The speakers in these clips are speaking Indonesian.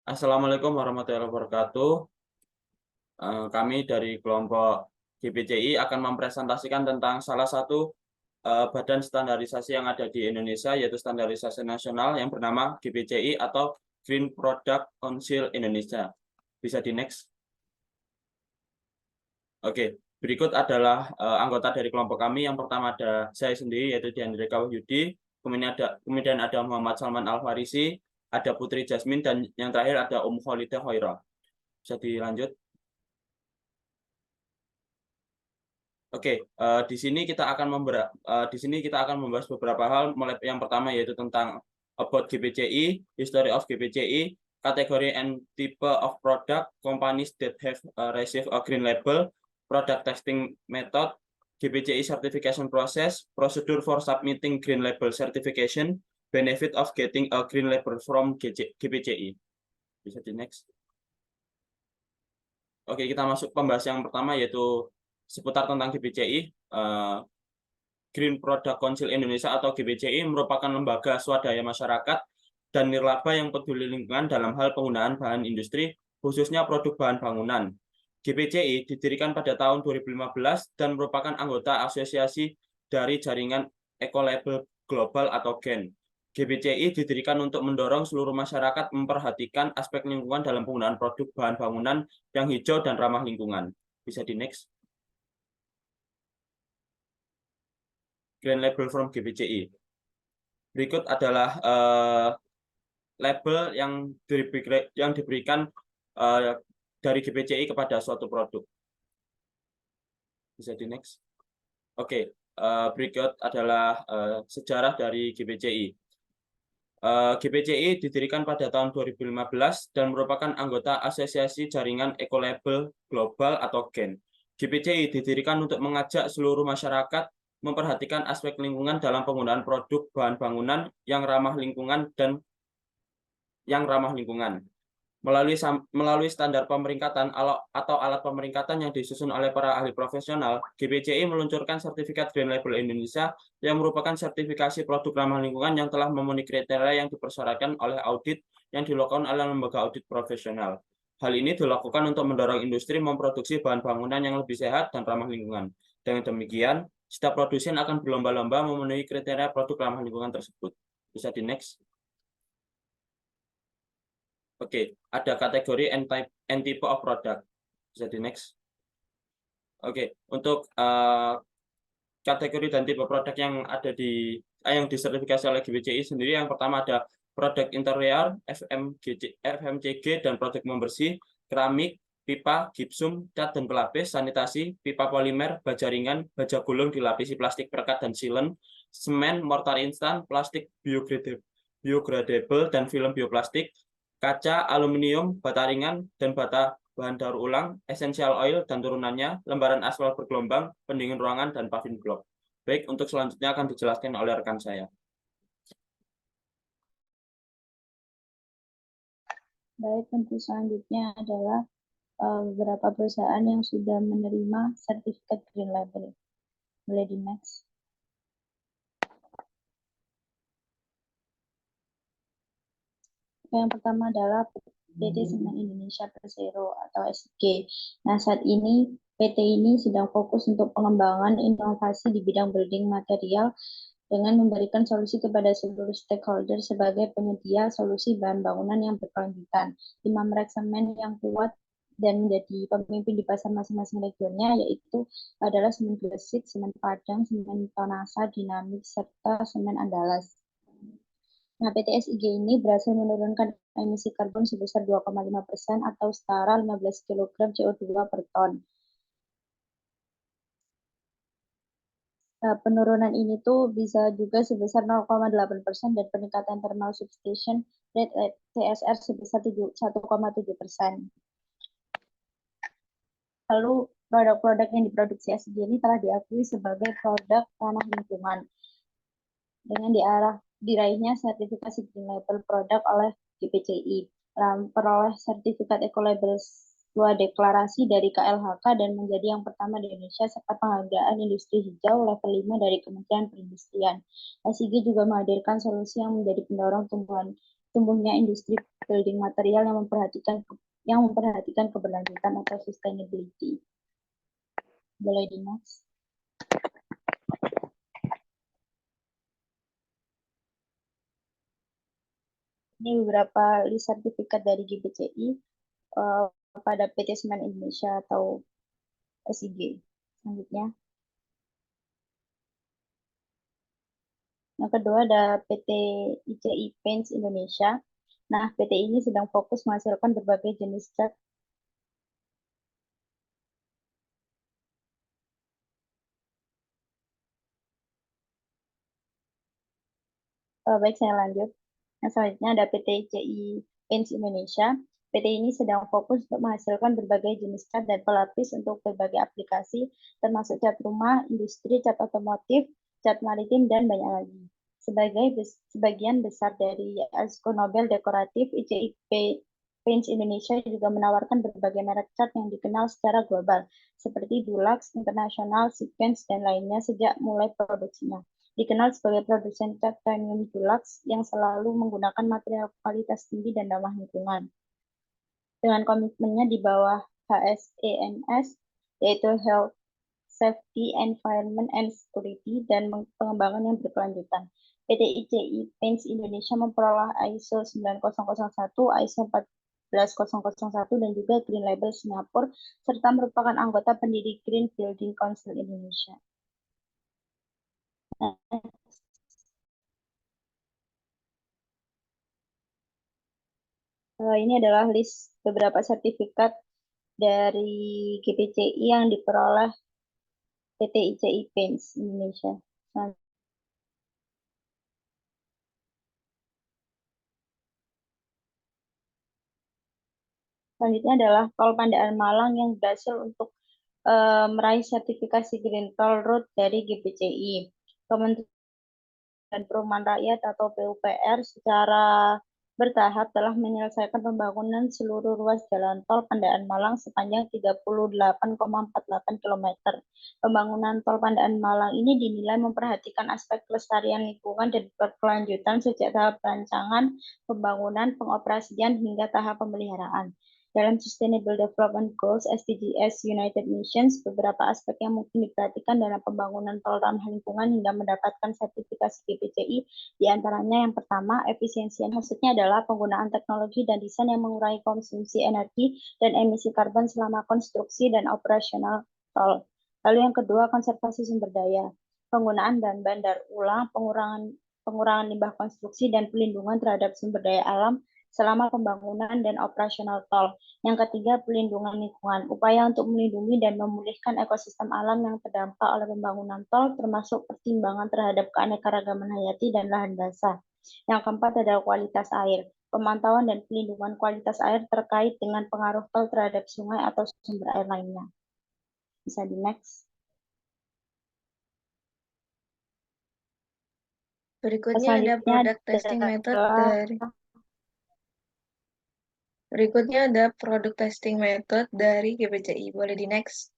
Assalamualaikum warahmatullahi wabarakatuh. Kami dari kelompok GPCI akan mempresentasikan tentang salah satu badan standarisasi yang ada di Indonesia, yaitu standarisasi nasional yang bernama GPCI atau Green Product Council Indonesia. Bisa di next. Oke, berikut adalah anggota dari kelompok kami. Yang pertama ada saya sendiri, yaitu Diandrika Wahyudi. Kemudian ada Muhammad Salman Al-Farisi, ada Putri Jasmine, dan yang terakhir ada Kholidah Hoira. Bisa dilanjut. Oke, di sini kita akan membahas beberapa hal. Mulai yang pertama yaitu tentang about GPCI, history of GPCI, kategori and type of product, companies that have received a green label, product testing method, GPCI certification process, procedure for submitting green label certification, benefit of getting a green label from GPCI. Bisa di next. Oke, kita masuk pembahasan yang pertama yaitu seputar tentang GPCI. Green Product Council Indonesia atau GPCI merupakan lembaga swadaya masyarakat dan nirlaba yang peduli lingkungan dalam hal penggunaan bahan industri, khususnya produk bahan bangunan. GPCI didirikan pada tahun 2015 dan merupakan anggota asosiasi dari jaringan Ecolabel Global atau GEN. GPCI didirikan untuk mendorong seluruh masyarakat memperhatikan aspek lingkungan dalam penggunaan produk bahan bangunan yang hijau dan ramah lingkungan. Bisa di next. Green Label from GPCI. Berikut adalah label yang diberikan dari GPCI kepada suatu produk. Bisa di next. Oke, berikut adalah sejarah dari GPCI. GPCI didirikan pada tahun 2015 dan merupakan anggota asosiasi jaringan Ecolabel Global atau GEN. GPCI didirikan untuk mengajak seluruh masyarakat memperhatikan aspek lingkungan dalam penggunaan produk bahan bangunan yang ramah lingkungan melalui standar pemeringkatan atau alat pemeringkatan yang disusun oleh para ahli profesional. GPCI meluncurkan sertifikat Green Label Indonesia yang merupakan sertifikasi produk ramah lingkungan yang telah memenuhi kriteria yang dipersyaratkan oleh audit yang dilakukan oleh lembaga audit profesional. Hal ini dilakukan untuk mendorong industri memproduksi bahan bangunan yang lebih sehat dan ramah lingkungan. Dengan demikian, setiap produsen akan berlomba-lomba memenuhi kriteria produk ramah lingkungan tersebut. Bisa di next. Oke, ada kategori and type of product. Bisa di next. Oke, untuk kategori dan tipe produk yang ada yang disertifikasi oleh GPCI sendiri, yang pertama ada produk interior, FMCG dan produk membersih, keramik, pipa, gipsum, cat dan pelapis, sanitasi, pipa polimer, baja ringan, baja gulung dilapisi plastik perekat dan sealant, semen, mortar instan, plastik biodegradable dan film bioplastik, kaca, aluminium, bata ringan, dan bata bahan daur ulang, essential oil dan turunannya, lembaran aspal bergelombang, pendingin ruangan, dan paving block. Baik, untuk selanjutnya akan dijelaskan oleh rekan saya. Baik, untuk selanjutnya adalah beberapa perusahaan yang sudah menerima sertifikat Green Label. Boleh di next. Yang pertama adalah PT Semen Indonesia Persero atau SIG. Nah, saat ini PT ini sedang fokus untuk pengembangan inovasi di bidang building material dengan memberikan solusi kepada seluruh stakeholder sebagai penyedia solusi bahan bangunan yang berkelanjutan. 5 merek semen yang kuat dan menjadi pemimpin di pasar masing-masing regionnya yaitu adalah semen Gresik, semen Padang, semen Tonasa, Dinamik, serta semen Andalas. Nah, PT SIG ini berhasil menurunkan emisi karbon sebesar 2,5% atau setara 15 kg CO2 per ton. Penurunan ini tuh bisa juga sebesar 0,8% dan peningkatan thermal substitution rate TSR sebesar 1,7%. Lalu produk-produk yang diproduksi SIG ini telah diakui sebagai produk ramah lingkungan dengan diraihnya sertifikasi Green Label produk oleh GPCI, peroleh sertifikat Ecolabel deklarasi dari KLHK dan menjadi yang pertama di Indonesia serta penghargaan industri hijau level 5 dari Kementerian Perindustrian. SIG juga menghadirkan solusi yang menjadi pendorong tumbuhan tumbuhnya industri building material yang memperhatikan keberlanjutan atau sustainability. Boleh di next. Ini beberapa list sertifikat dari GBCI pada PT Semen Indonesia atau SIG. Selanjutnya. Yang kedua ada PT ICI Paints Indonesia. Nah, PT ini sedang fokus menghasilkan berbagai jenis cat baik, saya lanjut. Yang selanjutnya ada PT ICI Paints Indonesia. PT ini sedang fokus untuk menghasilkan berbagai jenis cat dan pelapis untuk berbagai aplikasi, termasuk cat rumah, industri, cat otomotif, cat maritim, dan banyak lagi. Sebagian besar dari Esko Nobel Dekoratif, ICI Paints Indonesia juga menawarkan berbagai merek cat yang dikenal secara global, seperti Dulux, International, Sequence, dan lainnya sejak mulai produksinya. Dikenal sebagai produsen cat premium Dulux yang selalu menggunakan material kualitas tinggi dan ramah lingkungan. Dengan komitmennya di bawah HSEMS, yaitu Health, Safety, Environment, and Security, dan pengembangan yang berkelanjutan. PT ICI Paints Indonesia memperoleh ISO 9001, ISO 14001, dan juga Green Label Singapura, serta merupakan anggota pendiri Green Building Council Indonesia. Ini adalah list beberapa sertifikat dari GPCI yang diperoleh PT ICI Paints Indonesia. Selanjutnya adalah Tol Pandaan Malang yang berhasil untuk meraih sertifikasi Green Toll Road dari GPCI. Kementerian Perumahan Rakyat atau PUPR secara bertahap telah menyelesaikan pembangunan seluruh ruas jalan tol Pandaan Malang sepanjang 38,48 km. Pembangunan tol Pandaan Malang ini dinilai memperhatikan aspek kelestarian lingkungan dan berkelanjutan sejak tahap rancangan, pembangunan, pengoperasian, hingga tahap pemeliharaan. Dalam Sustainable Development Goals (SDGs) United Nations, beberapa aspek yang mungkin diperhatikan dalam pembangunan tol ramah lingkungan hingga mendapatkan sertifikasi GPCI, diantaranya yang pertama, efisiensi. Maksudnya adalah penggunaan teknologi dan desain yang mengurangi konsumsi energi dan emisi karbon selama konstruksi dan operasional tol. Lalu yang kedua, konservasi sumber daya. Penggunaan bahan daur ulang, pengurangan limbah konstruksi, dan pelindungan terhadap sumber daya alam selama pembangunan dan operasional tol. Yang ketiga, pelindungan lingkungan. Upaya untuk melindungi dan memulihkan ekosistem alam yang terdampak oleh pembangunan tol, termasuk pertimbangan terhadap keanekaragaman hayati dan lahan basah. Yang keempat adalah kualitas air. Pemantauan dan pelindungan kualitas air terkait dengan pengaruh tol terhadap sungai atau sumber air lainnya. Bisa di next. Berikutnya ada product testing method dari GPCI. Boleh di next.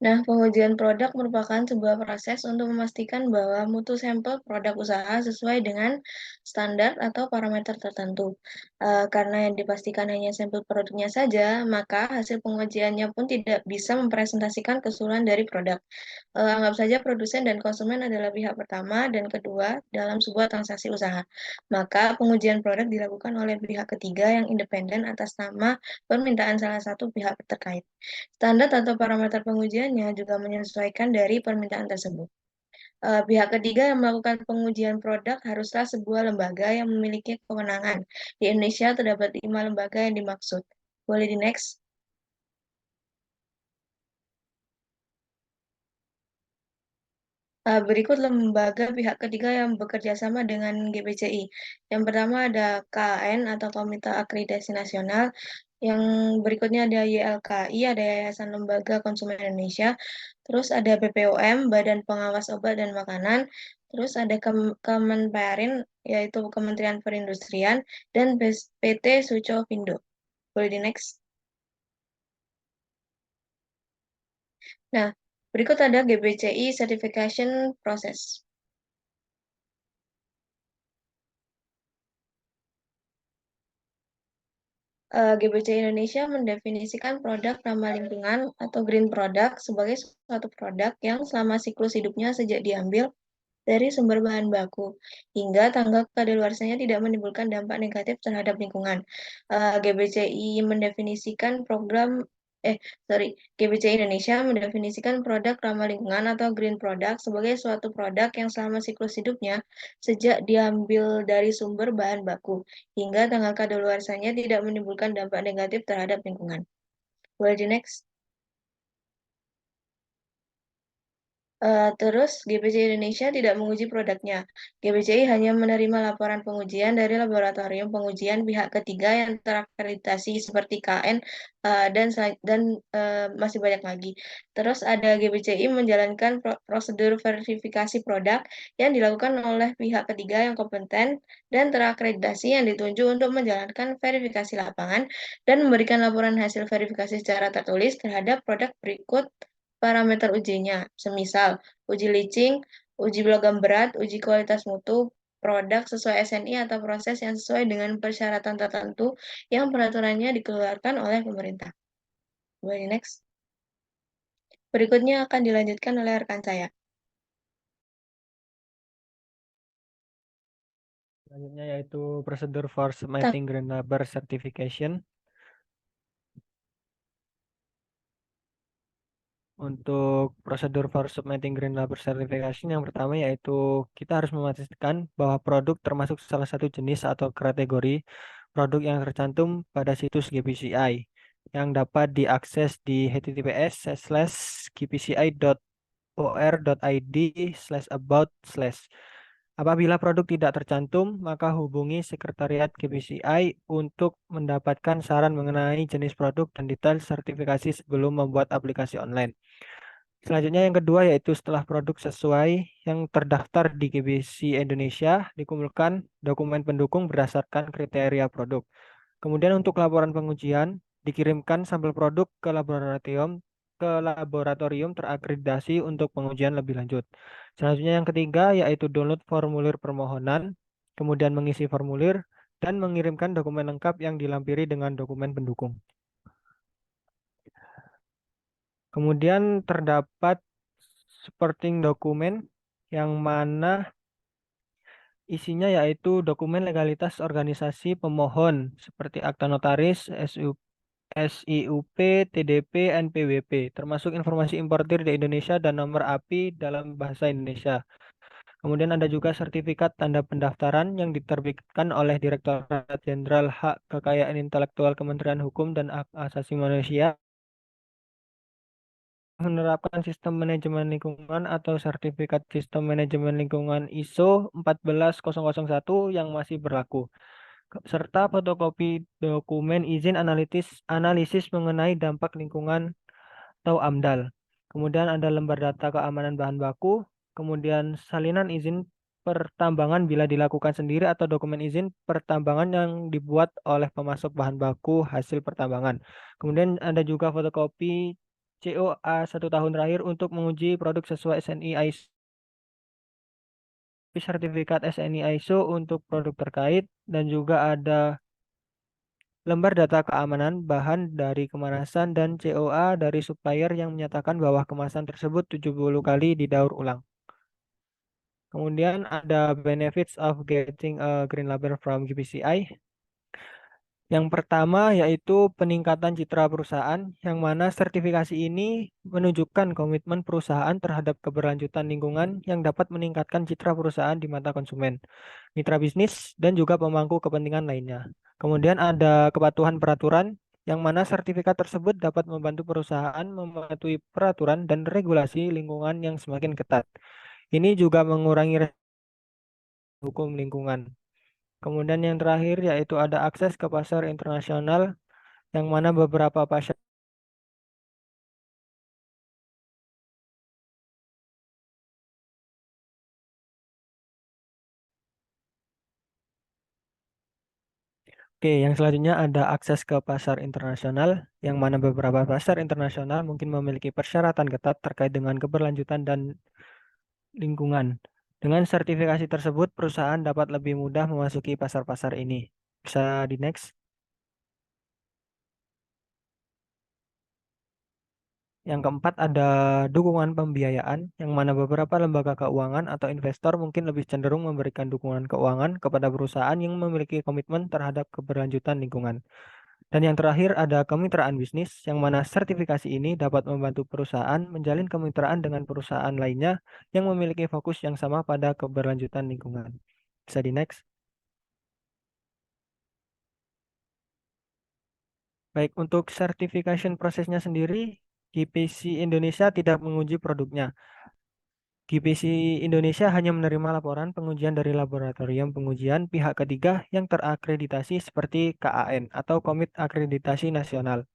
Nah, pengujian produk merupakan sebuah proses untuk memastikan bahwa mutu sampel produk usaha sesuai dengan standar atau parameter tertentu. Karena yang dipastikan hanya sampel produknya saja, maka hasil pengujiannya pun tidak bisa mempresentasikan keseluruhan dari produk. Anggap saja produsen dan konsumen adalah pihak pertama dan kedua dalam sebuah transaksi usaha. Maka pengujian produk dilakukan oleh pihak ketiga yang independen atas nama permintaan salah satu pihak terkait. Standar atau parameter pengujiannya juga menyesuaikan dari permintaan tersebut. Pihak ketiga yang melakukan pengujian produk haruslah sebuah lembaga yang memiliki kewenangan. Di Indonesia terdapat 5 lembaga yang dimaksud. Boleh di next. Berikut lembaga pihak ketiga yang bekerja sama dengan GPCI. Yang pertama ada KAN atau Komite Akreditasi Nasional. Yang berikutnya ada YLKI, ada Yayasan Lembaga Konsumen Indonesia. Terus ada BPOM, Badan Pengawas Obat dan Makanan. Terus ada Kemenperin, yaitu Kementerian Perindustrian, dan PT Sucovindo. Boleh di next. Nah, Berikut ada GBCI Certification Process. GBCI Indonesia mendefinisikan produk ramah lingkungan atau green product sebagai suatu produk yang selama siklus hidupnya sejak diambil dari sumber bahan baku hingga tanggal kadaluarsanya tidak menimbulkan dampak negatif terhadap lingkungan. GBCI mendefinisikan GBCI Indonesia mendefinisikan produk ramah lingkungan atau green product sebagai suatu produk yang selama siklus hidupnya sejak diambil dari sumber bahan baku hingga tanggal kadaluarsanya tidak menimbulkan dampak negatif terhadap lingkungan. Boleh di next? Terus GBCI Indonesia tidak menguji produknya. GBCI hanya menerima laporan pengujian dari laboratorium pengujian pihak ketiga yang terakreditasi seperti KN dan masih banyak lagi. Terus ada GBCI menjalankan prosedur verifikasi produk yang dilakukan oleh pihak ketiga yang kompeten dan terakreditasi yang ditunjuk untuk menjalankan verifikasi lapangan dan memberikan laporan hasil verifikasi secara tertulis terhadap produk berikut parameter ujinya, semisal uji leaching, uji logam berat, uji kualitas mutu, produk sesuai SNI atau proses yang sesuai dengan persyaratan tertentu yang peraturannya dikeluarkan oleh pemerintah. Boleh next. Berikutnya akan dilanjutkan oleh rekan saya. Selanjutnya yaitu prosedur for submitting green label certification. Untuk prosedur for submitting green label certification yang pertama yaitu kita harus memastikan bahwa produk termasuk salah satu jenis atau kategori produk yang tercantum pada situs GPCI yang dapat diakses di https://gpci.or.id/about/. Apabila produk tidak tercantum, maka hubungi Sekretariat GPCI untuk mendapatkan saran mengenai jenis produk dan detail sertifikasi sebelum membuat aplikasi online. Selanjutnya yang kedua yaitu setelah produk sesuai yang terdaftar di GBC Indonesia, dikumpulkan dokumen pendukung berdasarkan kriteria produk. Kemudian untuk laporan pengujian, dikirimkan sampel produk ke laboratorium terakreditasi untuk pengujian lebih lanjut. Selanjutnya yang ketiga yaitu download formulir permohonan, kemudian mengisi formulir, dan mengirimkan dokumen lengkap yang dilampiri dengan dokumen pendukung. Kemudian terdapat supporting dokumen yang mana isinya yaitu dokumen legalitas organisasi pemohon seperti akta notaris, SIUP, TDP, NPWP, termasuk informasi importir di Indonesia dan nomor API dalam bahasa Indonesia. Kemudian ada juga sertifikat tanda pendaftaran yang diterbitkan oleh Direktorat Jenderal Hak Kekayaan Intelektual Kementerian Hukum dan Hak Asasi Manusia menerapkan sistem manajemen lingkungan atau sertifikat sistem manajemen lingkungan ISO 14001 yang masih berlaku, serta fotokopi dokumen izin analisis mengenai dampak lingkungan atau AMDAL. Kemudian ada lembar data keamanan bahan baku, kemudian salinan izin pertambangan bila dilakukan sendiri atau dokumen izin pertambangan yang dibuat oleh pemasok bahan baku hasil pertambangan. Kemudian ada juga fotokopi COA 1 tahun terakhir untuk menguji produk sesuai SNI ISO, sertifikat SNI ISO untuk produk terkait, dan juga ada lembar data keamanan bahan dari kemasan dan COA dari supplier yang menyatakan bahwa kemasan tersebut 70 kali didaur ulang. Kemudian ada benefits of getting a green label from GPCI. Yang pertama yaitu peningkatan citra perusahaan, yang mana sertifikasi ini menunjukkan komitmen perusahaan terhadap keberlanjutan lingkungan yang dapat meningkatkan citra perusahaan di mata konsumen, mitra bisnis, dan juga pemangku kepentingan lainnya. Kemudian ada kepatuhan peraturan, yang mana sertifikat tersebut dapat membantu perusahaan mematuhi peraturan dan regulasi lingkungan yang semakin ketat. Ini juga mengurangi hukum lingkungan. Kemudian yang terakhir yaitu ada akses ke pasar internasional, yang mana beberapa pasar Oke, yang selanjutnya ada akses ke pasar internasional, yang mana beberapa pasar internasional mungkin memiliki persyaratan ketat terkait dengan keberlanjutan dan lingkungan. Dengan sertifikasi tersebut, perusahaan dapat lebih mudah memasuki pasar-pasar ini. Bisa di next. Yang keempat ada dukungan pembiayaan, yang mana beberapa lembaga keuangan atau investor mungkin lebih cenderung memberikan dukungan keuangan kepada perusahaan yang memiliki komitmen terhadap keberlanjutan lingkungan. Dan yang terakhir ada kemitraan bisnis, yang mana sertifikasi ini dapat membantu perusahaan menjalin kemitraan dengan perusahaan lainnya yang memiliki fokus yang sama pada keberlanjutan lingkungan. Bisa di next. Baik, untuk certification prosesnya sendiri, GPC Indonesia tidak menguji produknya. GPC Indonesia hanya menerima laporan pengujian dari laboratorium pengujian pihak ketiga yang terakreditasi seperti KAN atau Komite Akreditasi Nasional.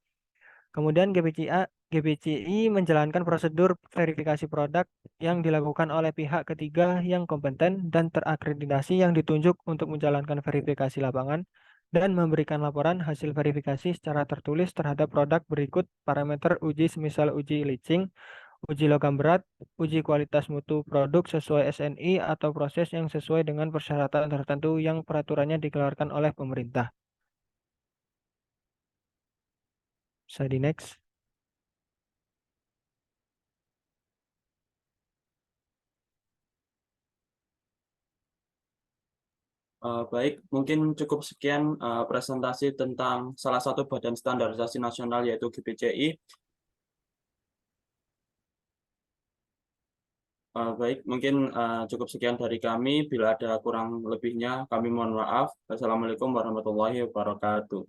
Kemudian GPCI menjalankan prosedur verifikasi produk yang dilakukan oleh pihak ketiga yang kompeten dan terakreditasi yang ditunjuk untuk menjalankan verifikasi lapangan dan memberikan laporan hasil verifikasi secara tertulis terhadap produk berikut parameter uji semisal uji leaching, uji logam berat, uji kualitas mutu produk sesuai SNI atau proses yang sesuai dengan persyaratan tertentu yang peraturannya dikeluarkan oleh pemerintah. Bisa di next. Baik, mungkin cukup sekian presentasi tentang salah satu badan standarisasi nasional yaitu GPCI. Baik, mungkin cukup sekian dari kami. Bila ada kurang lebihnya, kami mohon maaf. Wassalamualaikum warahmatullahi wabarakatuh.